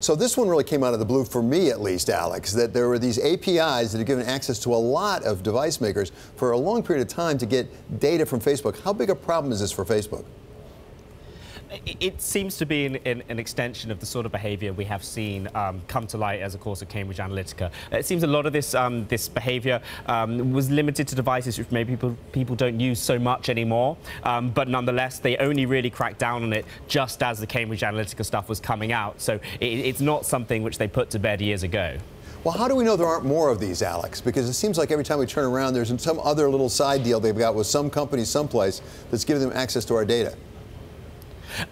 So this one really came out of the blue, for me at least, Alex, that there were these APIs that have given access to a lot of device makers for a long period of time to get data from Facebook. How big a problem is this for Facebook? It seems to be an extension of the sort of behavior we have seen come to light as a course of Cambridge Analytica. It seems a lot of this this behavior was limited to devices which maybe people don't use so much anymore, but nonetheless they only really cracked down on it just as the Cambridge Analytica stuff was coming out. So it's not something which they put to bed years ago. Well, how do we know there aren't more of these, Alex? Because it seems like every time we turn around, there's some other little side deal they've got with some company someplace that's giving them access to our data.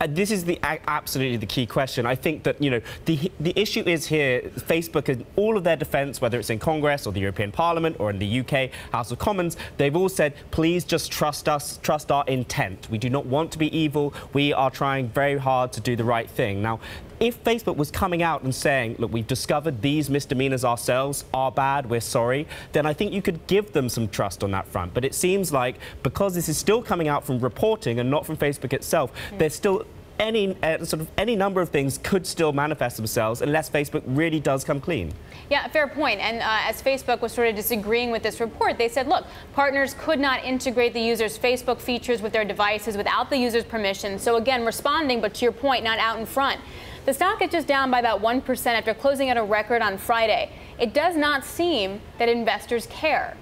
This is absolutely the key question. I think that, the issue is here, Facebook, in all of their defense, whether it's in Congress or the European Parliament or in the UK House of Commons, they've all said, please just trust us, trust our intent. We do not want to be evil. We are trying very hard to do the right thing. Now, if Facebook was coming out and saying, look, we've discovered these misdemeanors ourselves are bad, we're sorry, then I think you could give them some trust on that front. But it seems like because this is still coming out from reporting and not from Facebook itself, there's still any number of things could still manifest themselves unless Facebook really does come clean. Yeah, fair point. And as Facebook was sort of disagreeing with this report, they said, look, partners could not integrate the user's Facebook features with their devices without the user's permission. So again, responding, but to your point, not out in front. The stock is just down by about 1% after closing at a record on Friday. It does not seem that investors care.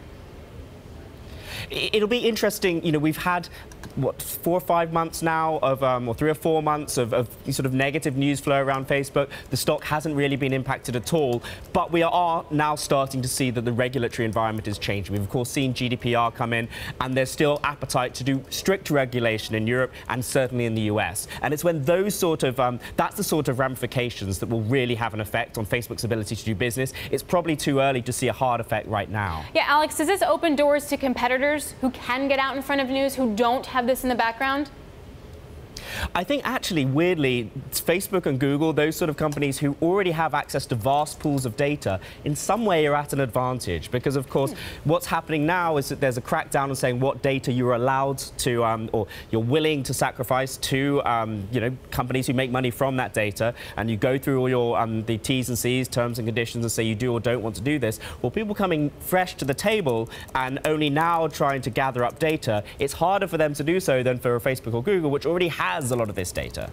It'll be interesting. We've had, what, 4 or 5 months now of, or 3 or 4 months of sort of negative news flow around Facebook. The stock hasn't really been impacted at all, but we are now starting to see that the regulatory environment is changing. We've, of course, seen GDPR come in, and there's still appetite to do strict regulation in Europe and certainly in the US. And it's when those sort of, that's the sort of ramifications that will really have an effect on Facebook's ability to do business. It's probably too early to see a hard effect right now. Yeah, Alex, does this open doors to competitors who can get out in front of news, who don't have this in the background? I think actually, weirdly, Facebook and Google, those sort of companies who already have access to vast pools of data, in some way are at an advantage. Because, of course, what's happening now is that there's a crackdown on saying what data you're allowed to, or you're willing to sacrifice to, companies who make money from that data. And you go through all your the T's and C's, terms and conditions, and say you do or don't want to do this. Well, people coming fresh to the table and only now trying to gather up data, it's harder for them to do so than for Facebook or Google, which already has a lot of this data.